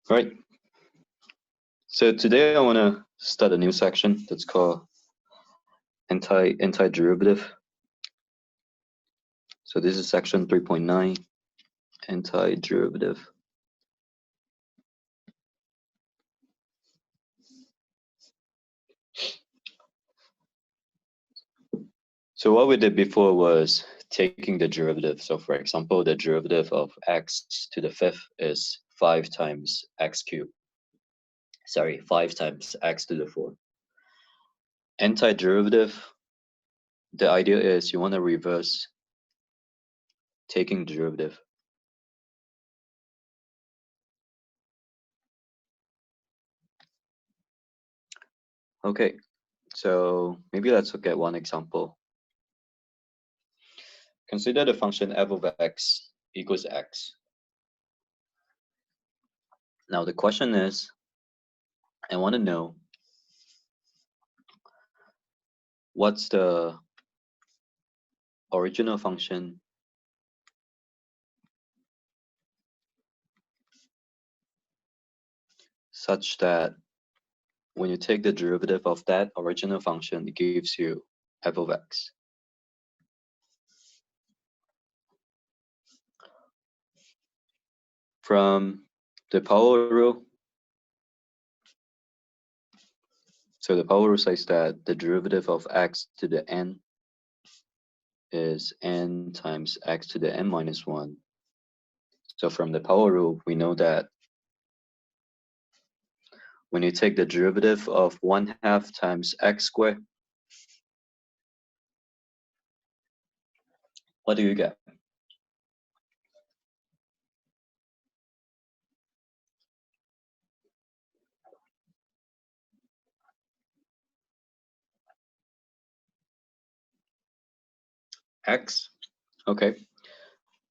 Right. So today I want to start a new section that's called antiderivative. So this is section 3.9, antiderivative. So what we did before was taking the derivative. So for example, the derivative of x to the fifth is 5 times x cubed. Sorry, 5 times x to the fourth. Antiderivative, the idea is you want to reverse taking derivative. Okay, so maybe let's look at one example. Consider the function f of x equals x. Now the question is, I want to know what's the original function such that when you take the derivative of that original function, it gives you f of x. From the power rule, so the power rule says that the derivative of x to the n is n times x to the n minus 1. So from the power rule, we know that when you take the derivative of 1/2 times x squared, what do you get? X. Okay.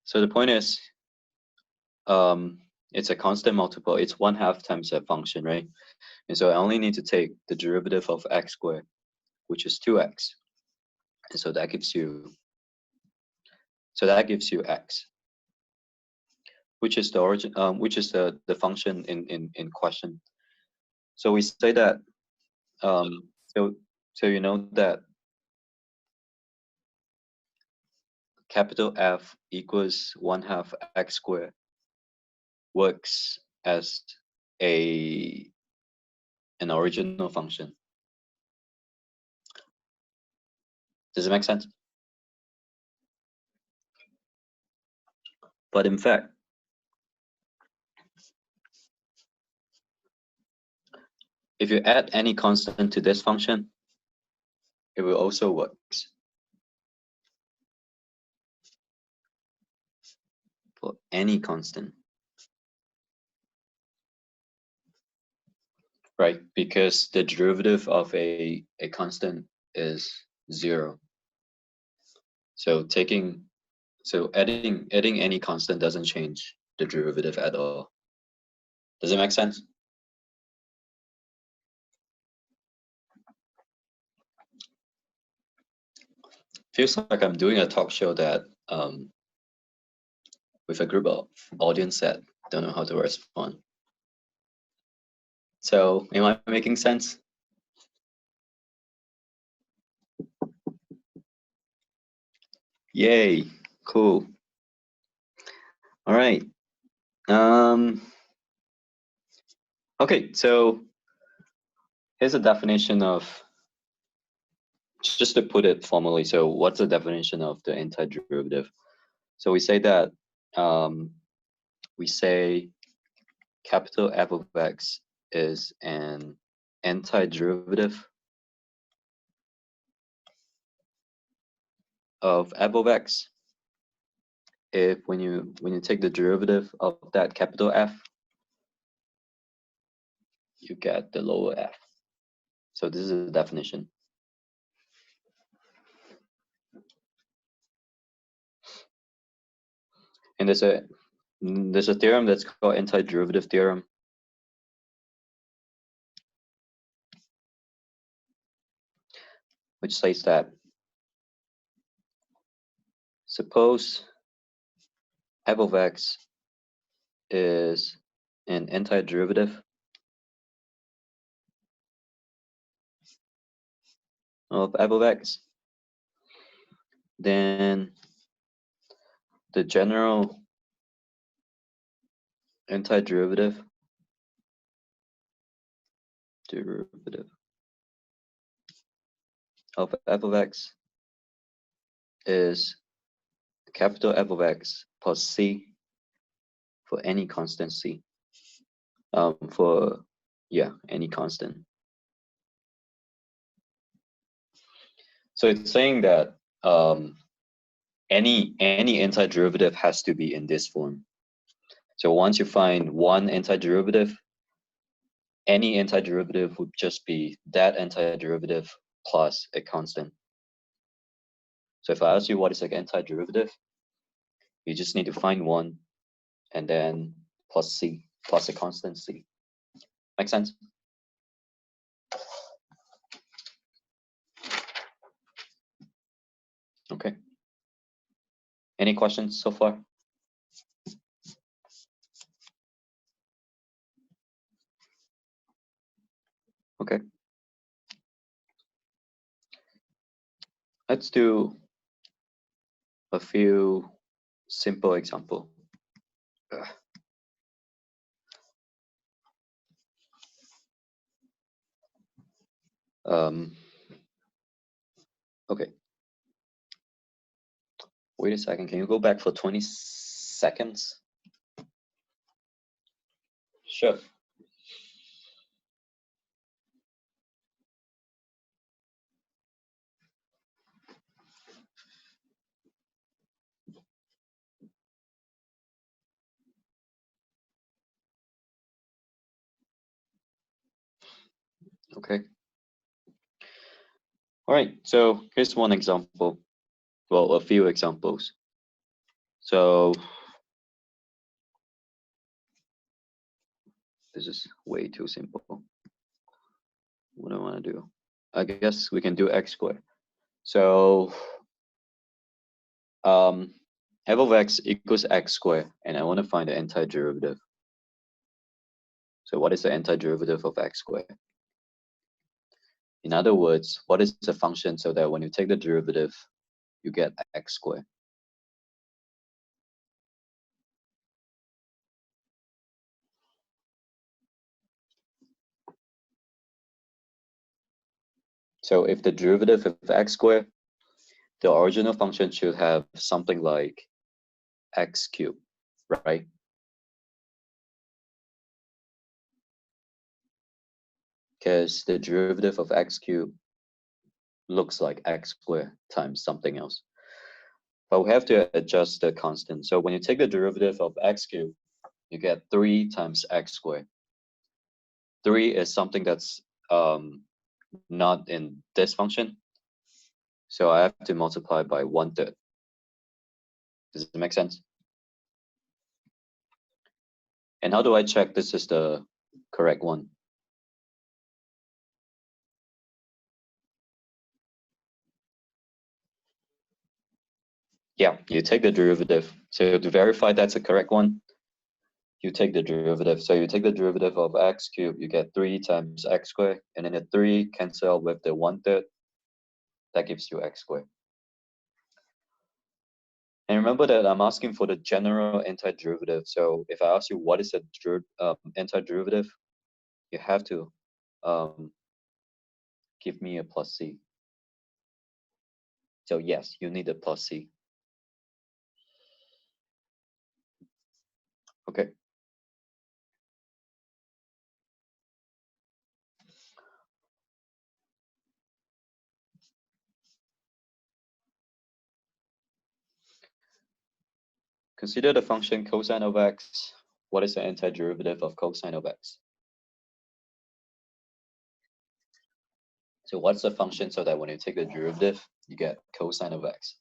So the point is, it's a constant multiple. It's 1/2 times that function, right? And so I only need to take the derivative of x squared, which is 2x. And so that gives you, x, which is the origin, which is the function in question. So we say that, so you know that capital F equals 1/2 x squared works as an original function. Does it make sense? But in fact, if you add any constant to this function, it will also work. For any constant. Right, because the derivative of a constant is 0. So adding any constant doesn't change the derivative at all. Does it make sense? Feels like I'm doing a talk show that with a group of audience that don't know how to respond. So am I making sense? Yay, cool. All right. Okay, so here's a definition of, just to put it formally, so what's the definition of the antiderivative? So we say that we say capital F of x is an antiderivative of f of x if when you take the derivative of that capital F, you get the lower f. So this is the definition. And there's a theorem that's called antiderivative theorem. Which says that suppose f of x is an antiderivative of f of x, then the general antiderivative of f of x is capital F of x plus c for any constant c. For any constant. So it's saying that any antiderivative has to be in this form. So once you find one antiderivative, any antiderivative would just be that antiderivative plus a constant. So if I ask you what is an antiderivative, you just need to find one and then plus c, plus a constant c. Make sense? Okay. Any questions so far? Okay. Let's do a few simple example. Okay. Wait a second. Can you go back for 20 seconds? Sure. Okay. All right. So here's one example. Well, a few examples. So this is way too simple. What do I want to do? I guess we can do x squared. So f of x equals x squared, and I want to find the antiderivative. So what is the antiderivative of x squared? In other words, what is the function so that when you take the derivative, you get x squared? So if the derivative of x squared, the original function should have something like x cubed, right? Because the derivative of x cubed looks like x squared times something else. But we have to adjust the constant. So when you take the derivative of x cubed, you get 3 times x squared. 3 is something that's not in this function. So I have to multiply by 1/3. Does it make sense? And how do I check this is the correct one? Yeah, you take the derivative. So to verify that's the correct one, you take the derivative. So you take the derivative of x cubed, you get 3 times x squared, and then the 3 cancel with the 1/3. That gives you x squared. And remember that I'm asking for the general antiderivative. So if I ask you what is a antiderivative, you have to give me a plus c. So yes, you need a plus c. Okay. Consider the function cosine of x. What is the antiderivative of cosine of x? So what's the function so that when you take the derivative, you get cosine of x?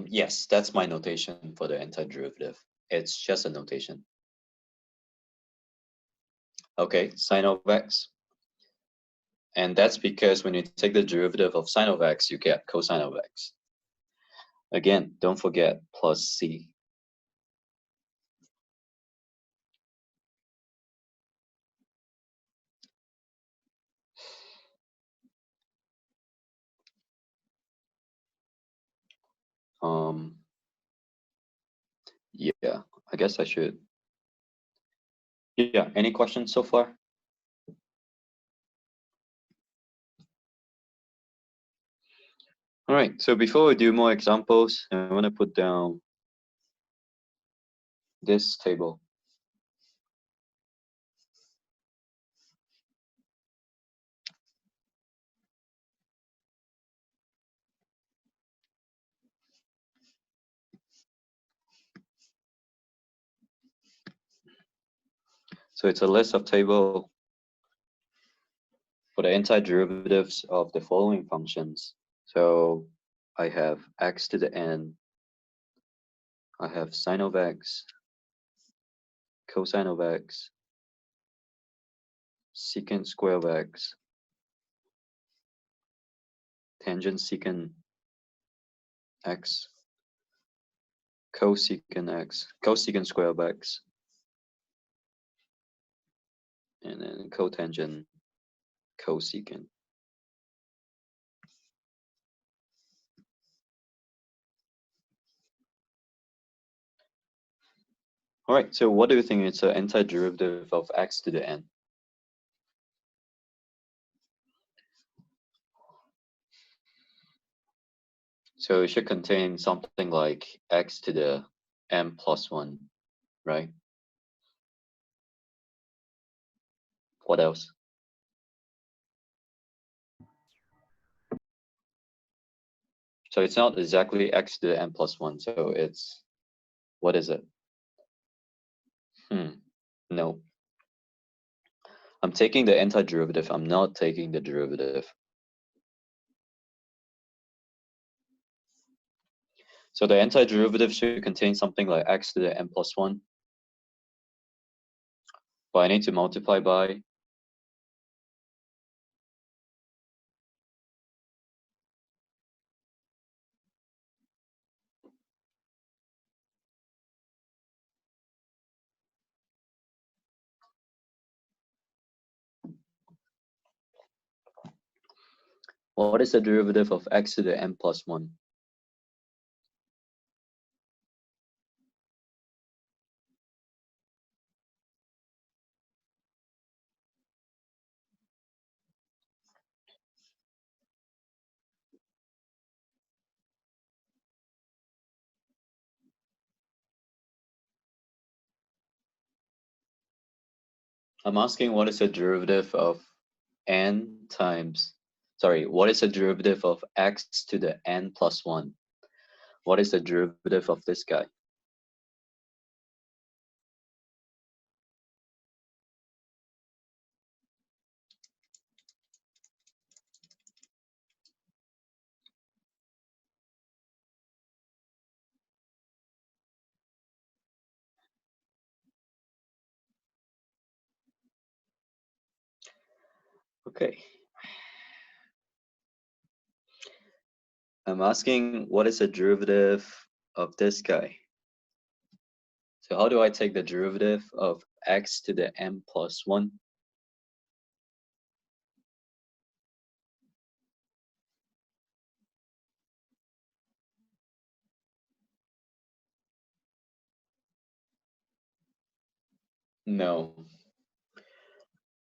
Yes, that's my notation for the antiderivative. It's just a notation. Okay, sine of x. And that's because when you take the derivative of sine of x, you get cosine of x. Again, don't forget plus c. Yeah, I guess I should. Yeah, any questions so far? All right, so before we do more examples, I want to put down this table. So it's a list of table for the antiderivatives of the following functions. So I have x to the n, I have sine of x, cosine of x, secant square of x, tangent secant x, cosecant x, cosecant square of x, and then cotangent cosecant. All right, so what do you think it's an antiderivative of x to the n? So it should contain something like x to the n plus 1, right? What else? So it's not exactly x to the n plus 1, so it's, what is it? No. I'm taking the antiderivative, I'm not taking the derivative. So the antiderivative should contain something like x to the n plus 1, but I need to multiply by, what is the derivative of x to the n plus 1? I'm asking what is the derivative of n times, sorry, what is the derivative of x to the n plus 1? What is the derivative of this guy? Okay. I'm asking what is the derivative of this guy? So how do I take the derivative of x to the n plus 1? No.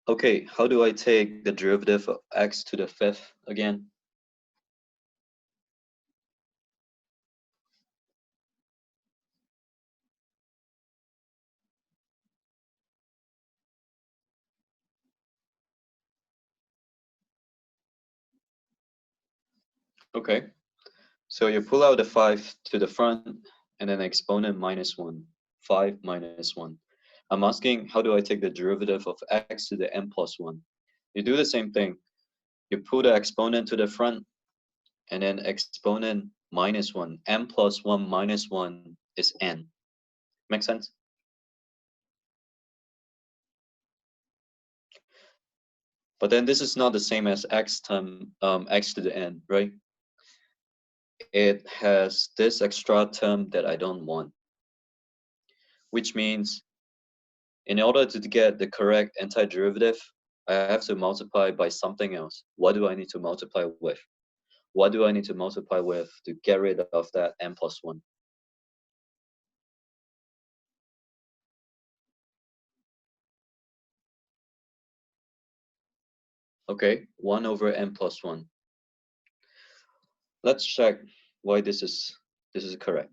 Okay, how do I take the derivative of x to the 5th again? Okay, so you pull out the 5 to the front and then exponent minus 1. 5 minus 1. I'm asking how do I take the derivative of x to the n plus 1? You do the same thing. You pull the exponent to the front and then exponent minus 1. N plus 1 minus 1 is n. Make sense? But then this is not the same as x times x to the n, right? it has this extra term that I don't want, which means in order to get the correct antiderivative, I have to multiply by something else. What do I need to multiply with? What do I need to multiply with to get rid of that n plus 1? Okay, 1 over n plus 1. Let's check why this is correct.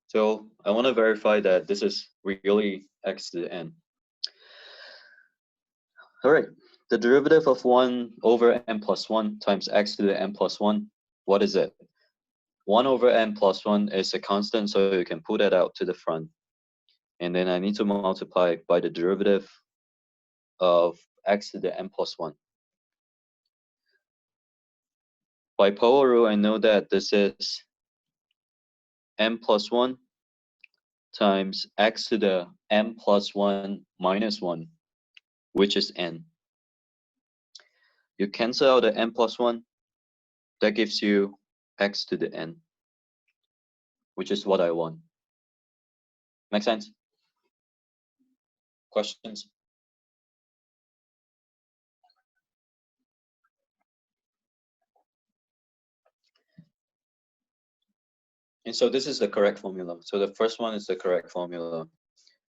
So I want to verify that this is really x to the n. All right, the derivative of 1 over n plus 1 times x to the n plus 1, what is it? 1 over n plus 1 is a constant, so you can put that out to the front. And then I need to multiply by the derivative of x to the n plus 1. By power rule, I know that this is n plus 1 times x to the n plus 1 minus 1, which is n. You cancel out the n plus 1, that gives you x to the n, which is what I want. Make sense? Questions? And so this is the correct formula. So the first one is the correct formula.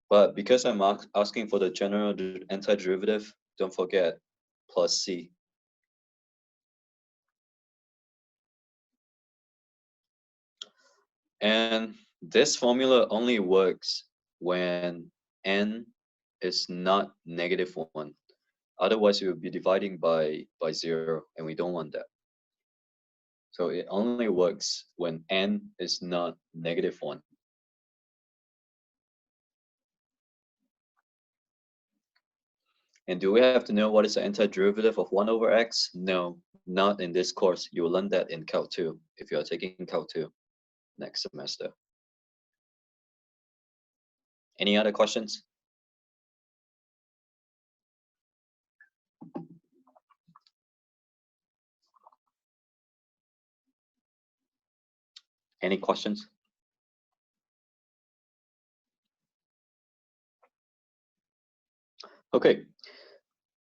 But because I'm asking for the general antiderivative, don't forget plus c. And this formula only works when n is not -1. Otherwise, we would be dividing by 0, and we don't want that. So it only works when n is not -1. And do we have to know what is the antiderivative of 1 over x? No, not in this course. You will learn that in Calc 2 if you are taking Calc 2 next semester. Any other questions? Any questions? Okay,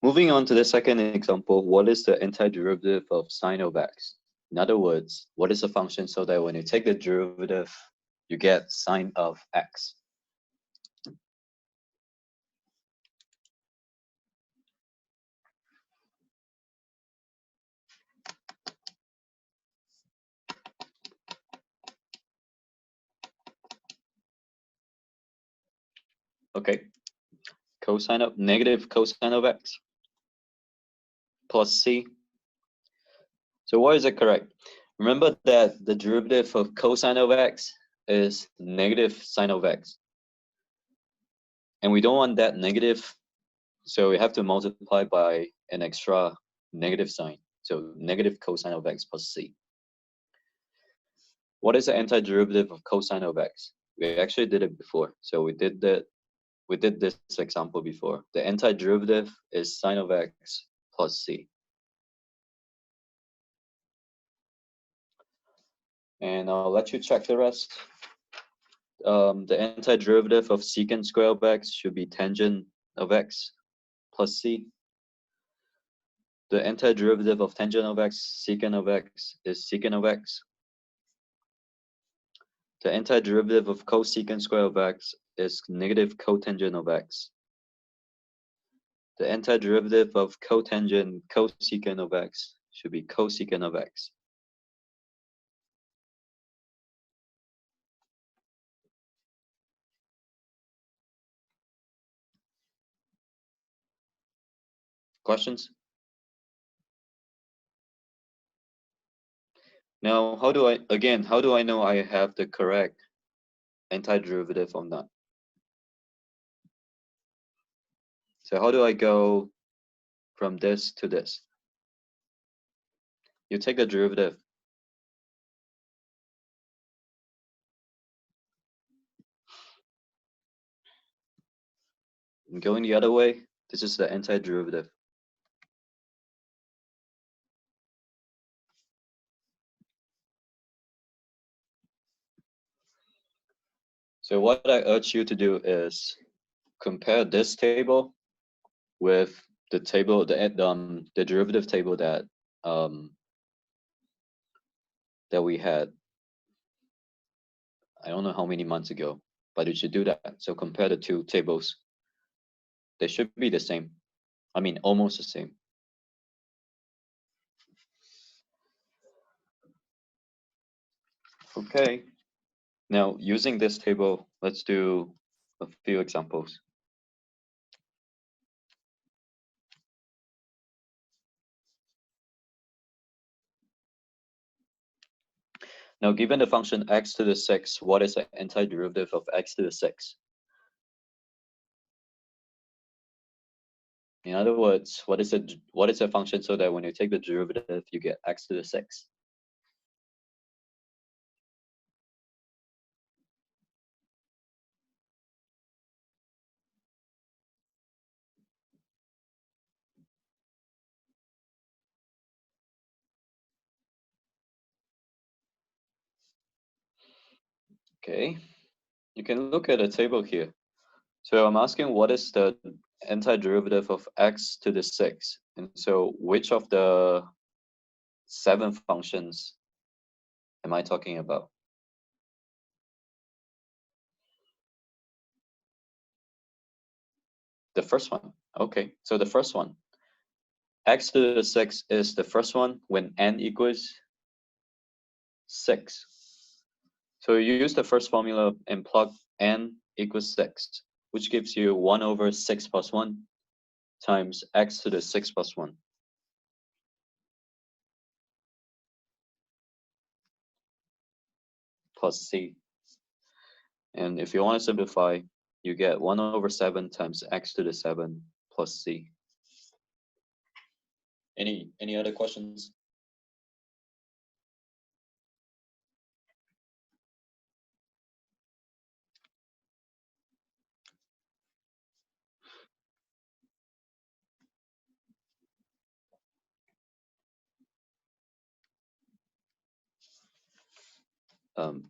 moving on to the second example, what is the antiderivative of sine of x? In other words, what is the function so that when you take the derivative, you get sine of x? Okay, negative cosine of x plus c. So why is it correct? Remember that the derivative of cosine of x is negative sine of x. And we don't want that negative, so we have to multiply by an extra negative sign. So negative cosine of x plus c. What is the antiderivative of cosine of x? We actually did it before. So we did this example before. The antiderivative is sine of x plus c. And I'll let you check the rest. The antiderivative of secant square of x should be tangent of x plus c. The antiderivative of tangent of x, secant of x, is secant of x. The antiderivative of cosecant square of x is negative cotangent of x. The antiderivative of cotangent cosecant of x should be cosecant of x. Questions? Now, how do I know I have the correct antiderivative or not? So how do I go from this to this? You take the derivative. And going the other way, this is the antiderivative. So what I urge you to do is compare this table with the table, the derivative table that that we had, I don't know how many months ago, but you should do that. So compare the two tables. They should be the same. I mean, almost the same. Okay. Now, using this table, let's do a few examples. Now, given the function x to the 6, what is the antiderivative of x to the 6? In other words, what is a function so that when you take the derivative, you get x to the 6? Okay, you can look at a table here. So I'm asking what is the antiderivative of x to the 6? And so which of the 7 functions am I talking about? The first one. Okay, so the first one. X to the 6 is the first one when n equals 6. So you use the first formula and plug n equals 6, which gives you 1 over 6 plus 1 times x to the 6 plus 1 plus c. And if you want to simplify, you get 1 over 7 times x to the 7 plus c. Any other questions?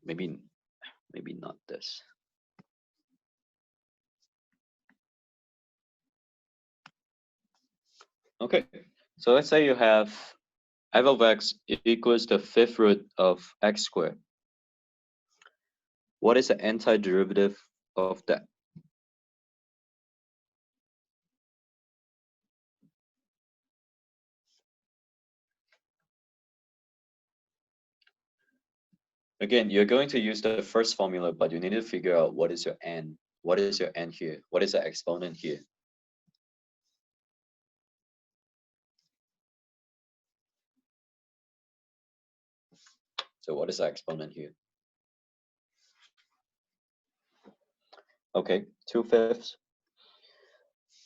Maybe not this. Okay, so let's say you have f of x equals the fifth root of x squared. What is the antiderivative of that? Again, you're going to use the first formula, but you need to figure out what is your n. What is your n here? What is the exponent here? So what is the exponent here? Okay, 2/5.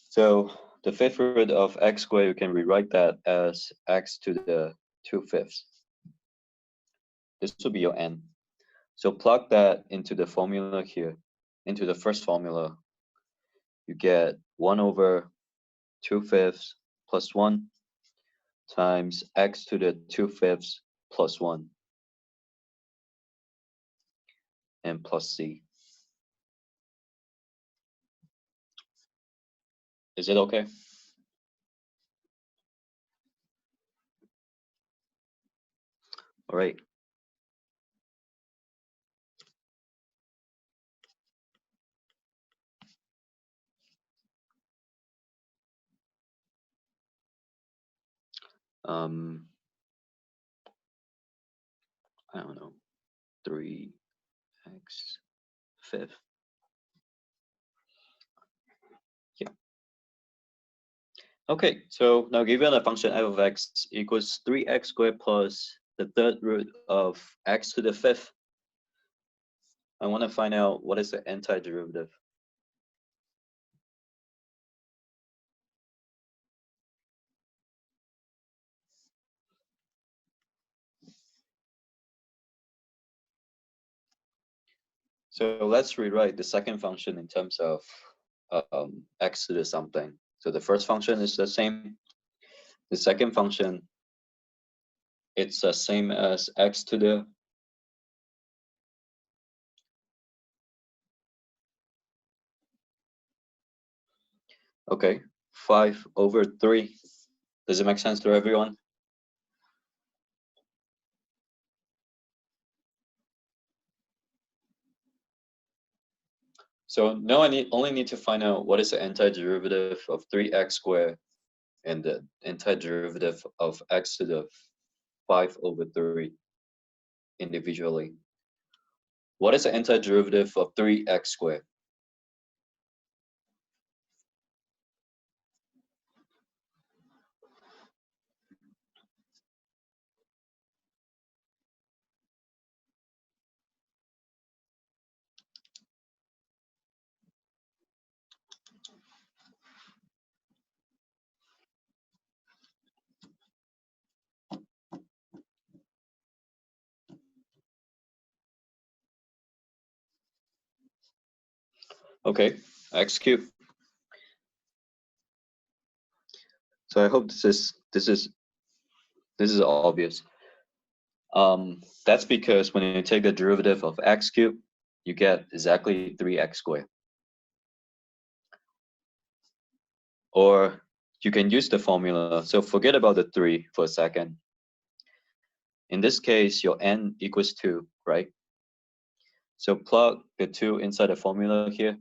So the fifth root of x squared, you can rewrite that as x to the 2/5. This will be your n. So plug that into the formula here, into the first formula. You get 1 over 2/5 plus 1 times x to the 2/5 plus 1 and plus c. Is it okay? All right. I don't know, 3x fifth. Yeah. Okay, so now given a function f of x equals 3x squared plus the third root of x to the 5th, I want to find out what is the antiderivative. So let's rewrite the second function in terms of x to the something. So the first function is the same. The second function, it's the same as x to the Okay, 5/3. Does it make sense to everyone? So now I only need to find out what is the antiderivative of 3x squared and the antiderivative of x to the 5/3 individually. What is the antiderivative of 3x squared? Okay, x cubed. So I hope this is obvious. That's because when you take the derivative of x cubed, you get exactly 3x squared. Or you can use the formula. So forget about the 3 for a second. In this case, your n equals 2, right? So plug the 2 inside the formula here.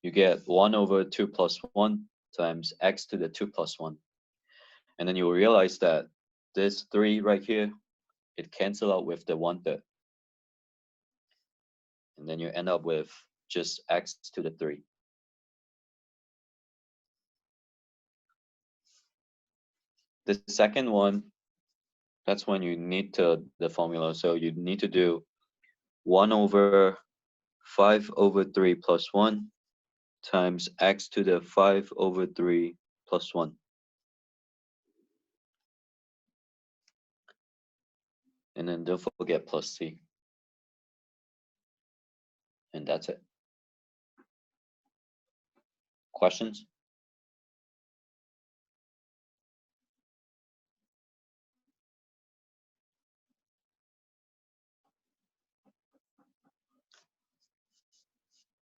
You get 1/2 plus 1 times x to the 2 plus 1. And then you will realize that this 3 right here, it cancels out with the 1/3. And then you end up with just x to the 3. The second one, that's when you need the formula. So you need to do 1/5/3 plus 1 times x to the 5/3 plus 1. And then don't forget plus c. And that's it. Questions?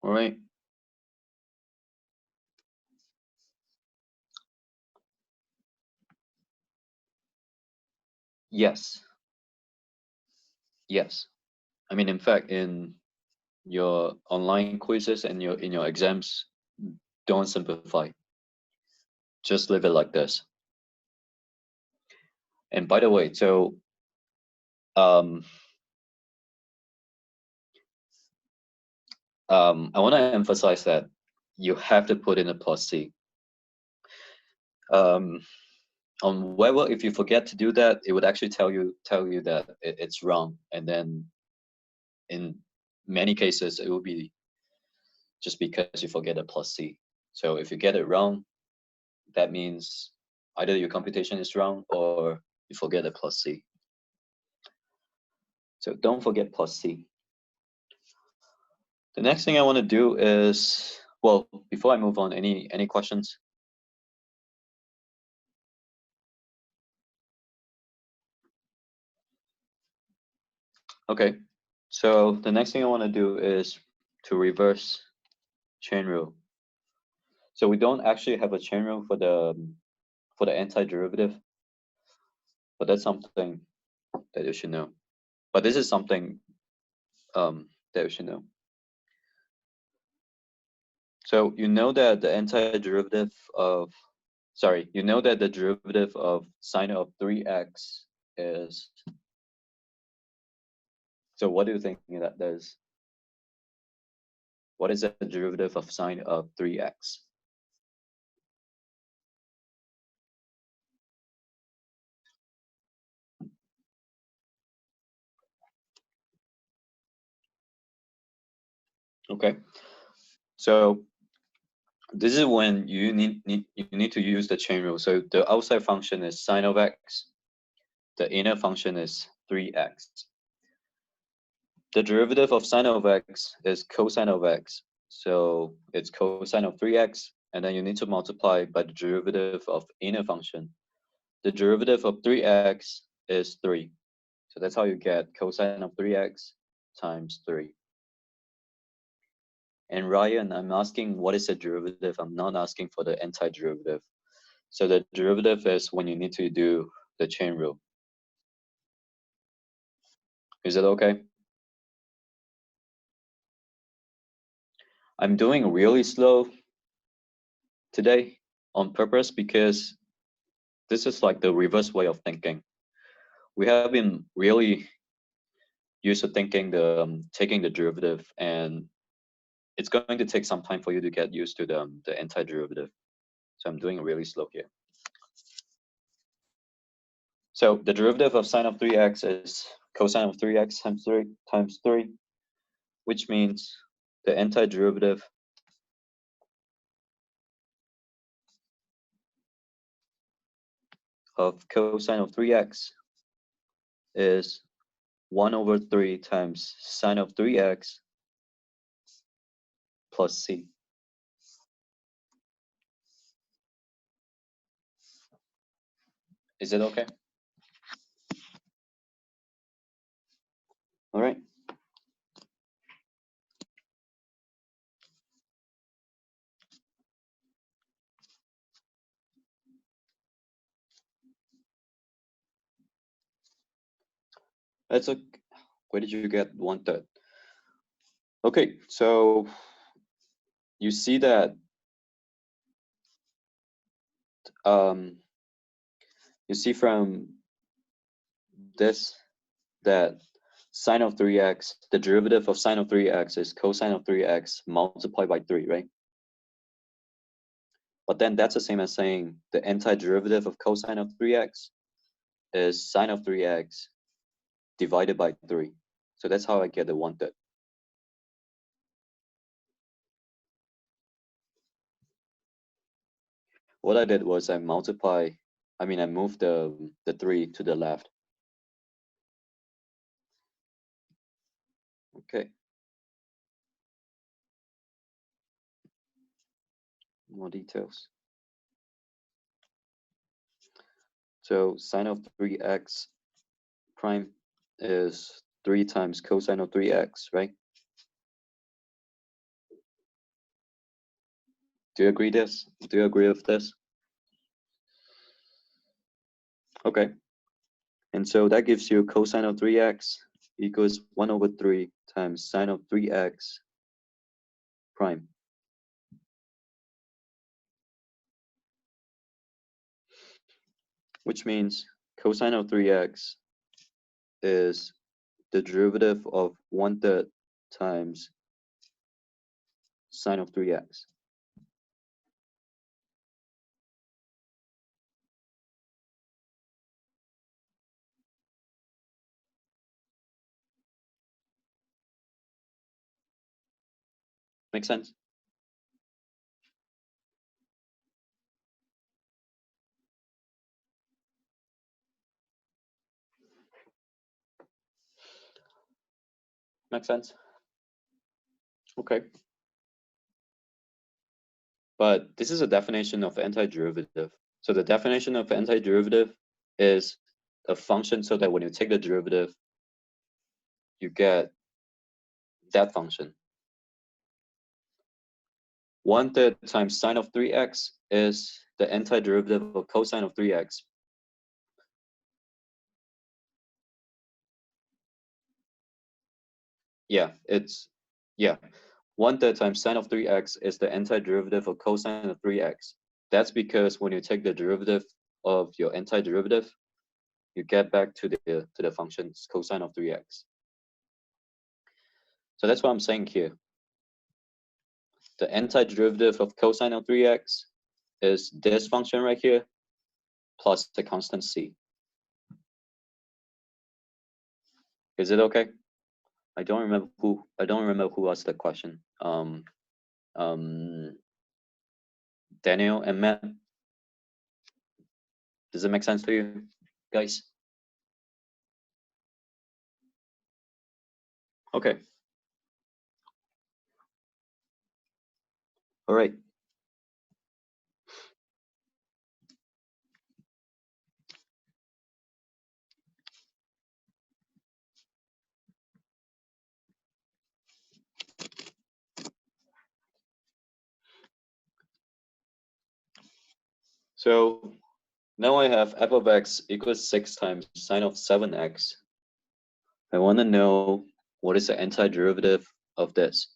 All right. Yes. Yes. I mean, in fact, in your online quizzes and in your exams, don't simplify. Just leave it like this. And by the way, so um, I want to emphasize that you have to put in a plus c. On Weber, if you forget to do that, it would actually tell you that it's wrong, and then in many cases it will be just because you forget a plus c. So if you get it wrong, that means either your computation is wrong or you forget a plus c. So don't forget plus c. The next thing I want to do is, well, before I move on, any questions? Okay, so the next thing I want to do is to reverse chain rule. So we don't actually have a chain rule for the antiderivative, but that's something that you should know. But this is something that you should know. So you know that the antiderivative of, sorry, you know that the derivative of sine of 3x is, so what do you think that is? What is the derivative of sine of 3x? Okay, so this is when you need to use the chain rule. So the outside function is sine of x. The inner function is 3x. The derivative of sine of x is cosine of x. So it's cosine of 3x, and then you need to multiply by the derivative of inner function. The derivative of 3x is 3. So that's how you get cosine of 3x times 3. And Ryan, I'm asking what is a derivative? I'm not asking for the antiderivative. So the derivative is when you need to do the chain rule. Is it okay? I'm doing really slow today on purpose because this is like the reverse way of thinking. We have been really used to thinking taking the derivative, and it's going to take some time for you to get used to the antiderivative. So I'm doing really slow here. So the derivative of sine of 3x is cosine of 3x times 3, which means the antiderivative of cosine of 3x is 1 over 3 times sine of 3x plus c. Is it okay? All right. That's a. Where did you get 1/3? Okay, so you see that you see from this that sine of 3x, the derivative of sine of 3x is cosine of 3x multiplied by 3, right? But then that's the same as saying the antiderivative of cosine of 3x is sine of 3x divided by 3. So that's how I get the 1/3. What I did was I moved the 3 to the left. Okay. More details. So sine of 3x prime is 3 times cosine of 3x, right? Do you agree this? Do you agree with this? Okay. And so that gives you cosine of 3x equals 1 over 3 times sine of 3x prime. Which means cosine of 3x is the derivative of 1/3 times sine of 3x. Make sense? Make sense? Okay. But this is a definition of antiderivative. So the definition of antiderivative is a function so that when you take the derivative, you get that function. 1/3 times sine of 3x is the antiderivative of cosine of 3x. Yeah, 1/3 times sine of 3x is the antiderivative of cosine of 3x. That's because when you take the derivative of your antiderivative, you get back to the function's cosine of 3x. So that's what I'm saying here. The antiderivative of cosine of 3x is this function right here plus the constant c. Is it okay? I don't remember who asked the question. Daniel and Matt. Does it make sense to you guys? Okay. All right. So now I have f of x equals 6 times sine of 7x. I want to know what is the antiderivative of this.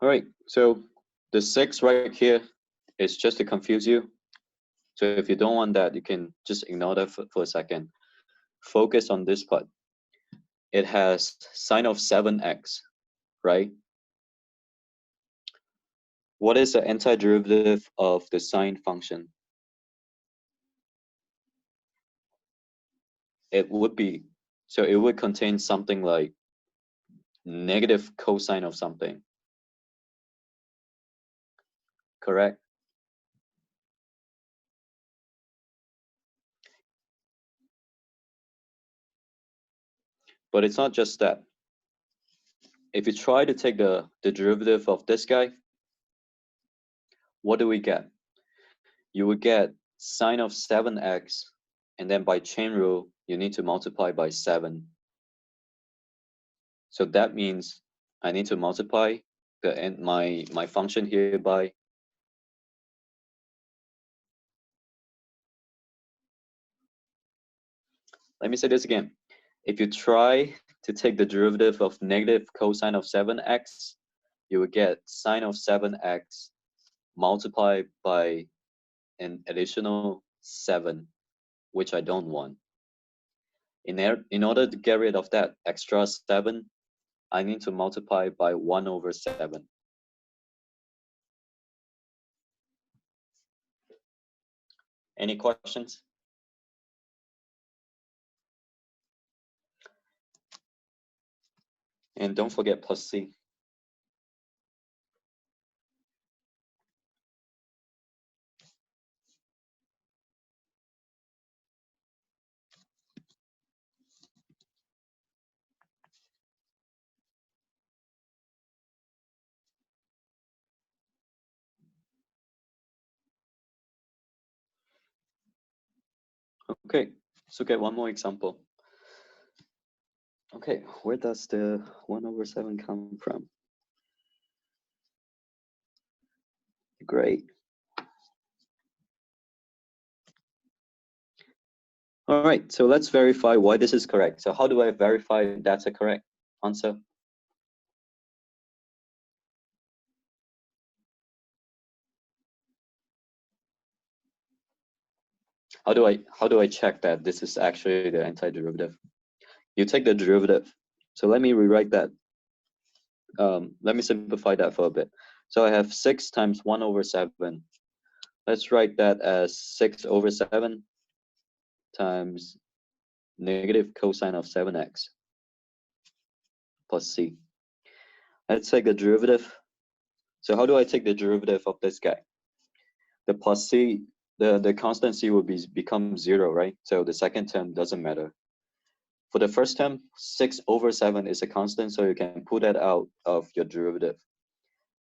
All right, so the 6 right here is just to confuse you. So if you don't want that, you can just ignore that for a second. Focus on this part. It has sine of 7x, right? What is the antiderivative of the sine function? It would be, so it would contain something like negative cosine of something, correct? But it's not just that. If you try to take the derivative of this guy, what do we get? You would get sine of 7x, and then by chain rule, you need to multiply by 7. So that means I need to multiply my function here by, let me say this again. If you try to take the derivative of negative cosine of 7x, you would get sine of 7x multiplied by an additional 7, which I don't want. In order to get rid of that extra 7, I need to multiply by 1 over 7. Any questions? And don't forget plus c. Okay, let's look at one more example. Okay, where does the 1 over 7 come from? Great. All right, so let's verify why this is correct. So how do I verify that's a correct answer? How do I check that this is actually the antiderivative? You take the derivative. So let me rewrite that. Let me simplify that for a bit. So I have 6 times 1 over 7. Let's write that as 6 over 7 times negative cosine of 7x plus c. Let's take the derivative. So how do I take the derivative of this guy? The plus c, the constant c will become 0, right? So the second term doesn't matter. For the first term, 6 over 7 is a constant, so you can pull that out of your derivative.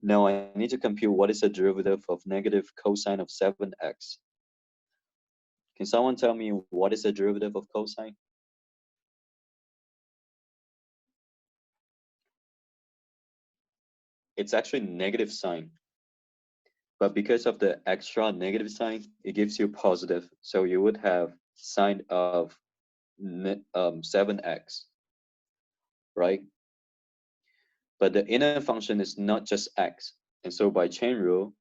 Now I need to compute what is the derivative of negative cosine of 7x. Can someone tell me what is the derivative of cosine? It's actually negative sign. But because of the extra negative sign, it gives you positive. So you would have sine of 7x, right? But the inner function is not just x. And so by chain rule,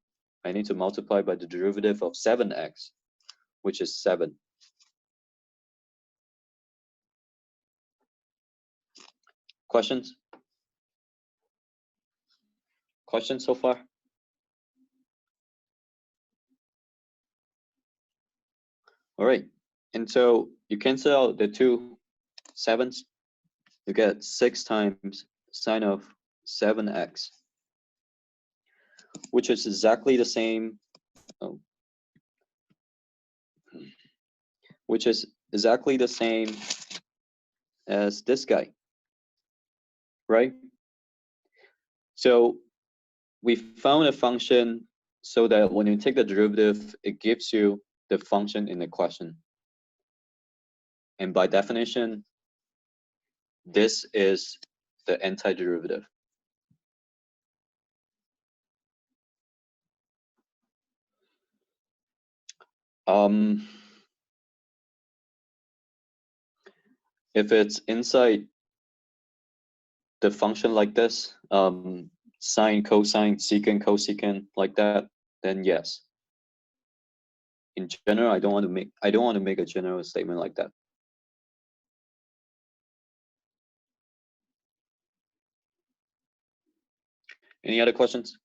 I need to multiply by the derivative of 7x, which is 7. Questions? Questions so far? All right. And so you cancel out the 2 7s, you get 6 times sine of 7x, which is exactly the same, which is exactly the same as this guy, right? So we found a function so that when you take the derivative, it gives you the function in the question. And by definition, this is the antiderivative. If it's inside the function like this, sine, cosine, secant, cosecant, like that, then yes. In general, I don't want to make a general statement like that. Any other questions?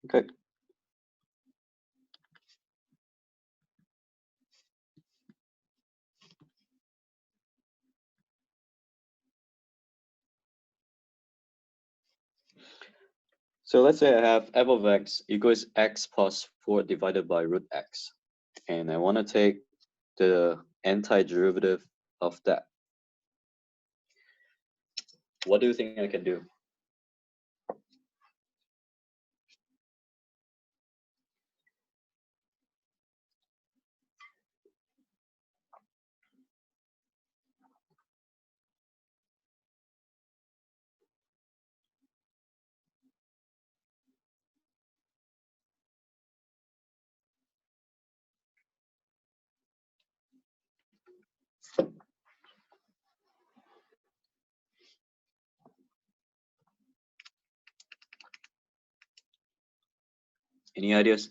Okay. So let's say I have f of x equals x plus 4 divided by root x. And I want to take the antiderivative of that. What do you think I can do? Any ideas?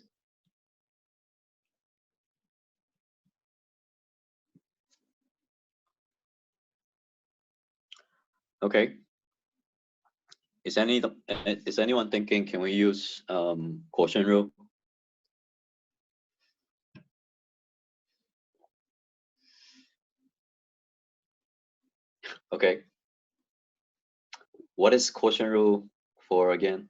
Okay. Is anyone thinking, can we use quotient rule? Okay. What is quotient rule for again?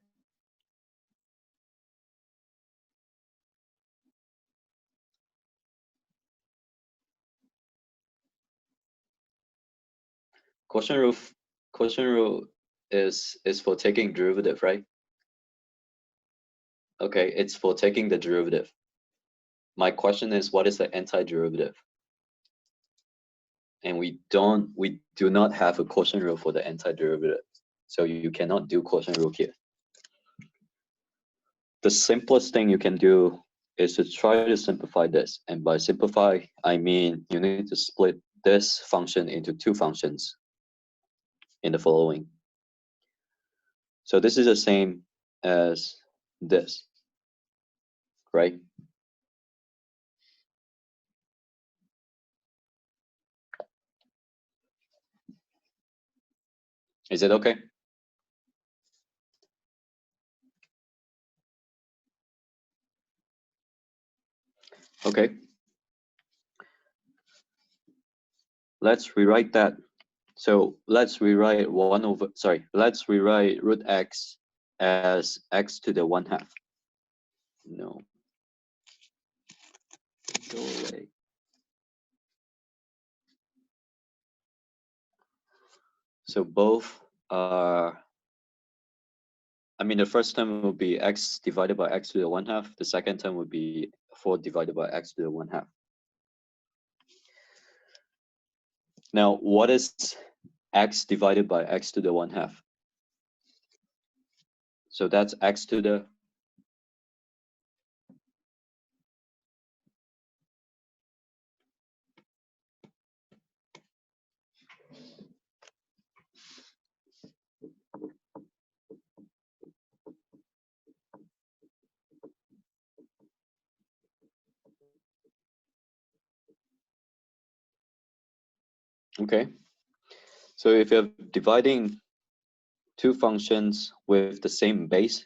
Quotient rule is for taking derivative, right? Okay, it's for taking the derivative. My question is, what is the antiderivative? And we do not have a quotient rule for the antiderivative. So you cannot do quotient rule here. The simplest thing you can do is to try to simplify this. And by simplify, I mean you need to split this function into two functions in the following. So this is the same as this, right? Is it okay? Okay. Let's rewrite that. So let's rewrite let's rewrite root x as x to the 1/2. No. Go away. So both are, I mean, the first term will be x divided by x to the 1/2. The second term would be 4 divided by x to the 1/2. Now, what is x divided by x to the 1/2? So that's x to the, okay. So if you're dividing two functions with the same base,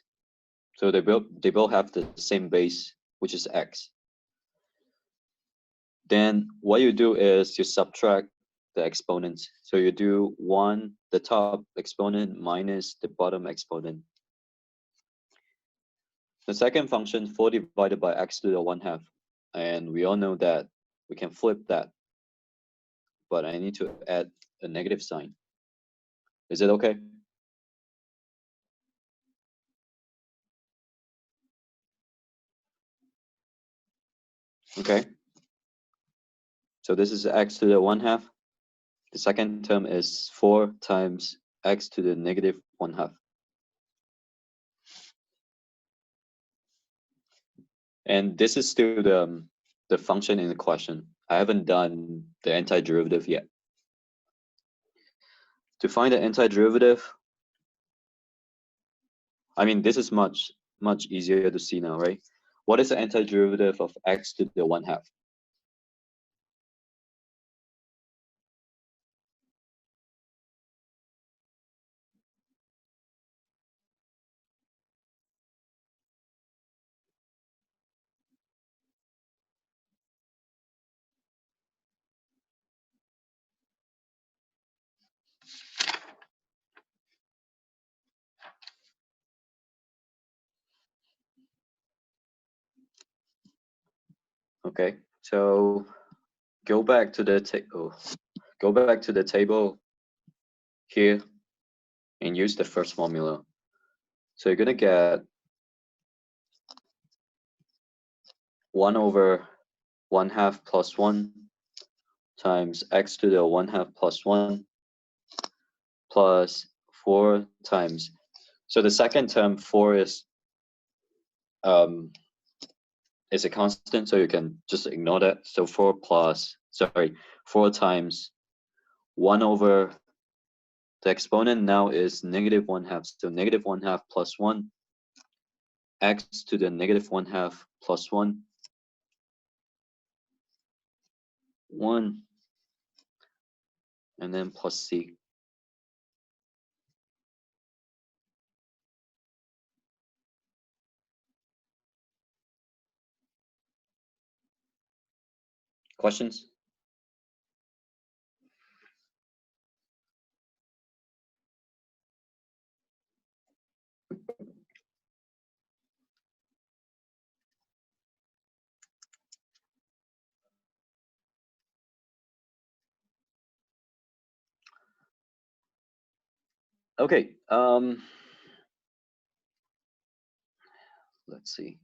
so they both have the same base, which is x. Then what you do is you subtract the exponents. So you do 1, the top exponent, minus the bottom exponent. The second function, 4 divided by x to the 1/2. And we all know that we can flip that. But I need to add a negative sign. Is it okay? Okay. So this is x to the 1/2. The second term is 4 times x to the negative 1/2. And this is still the function in the question. I haven't done the antiderivative yet. To find the antiderivative, I mean, this is much easier to see now, right? What is the antiderivative of x to the 1/2? Okay, so go back to the table here and use the first formula. So you're gonna get 1 over 1/2 plus 1 times x to the 1/2 plus 1 plus 4 times. So the second term, 4 is a constant, so you can just ignore that. So 4 times 1 over the exponent now is negative 1/2. So negative 1/2 plus 1, x to the negative 1/2 plus 1, 1, and then plus c. Questions? Okay, let's see.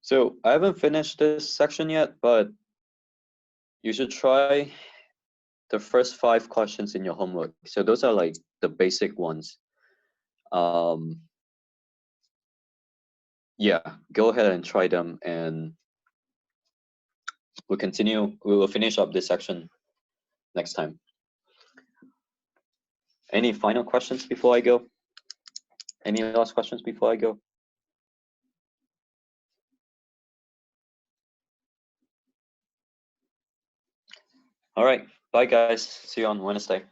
So I haven't finished this section yet, but you should try the first 5 questions in your homework. So those are like the basic ones. Yeah, go ahead and try them, and we will finish up this section next time. Any final questions before I go? Any last questions before I go? All right, bye guys. See you on Wednesday.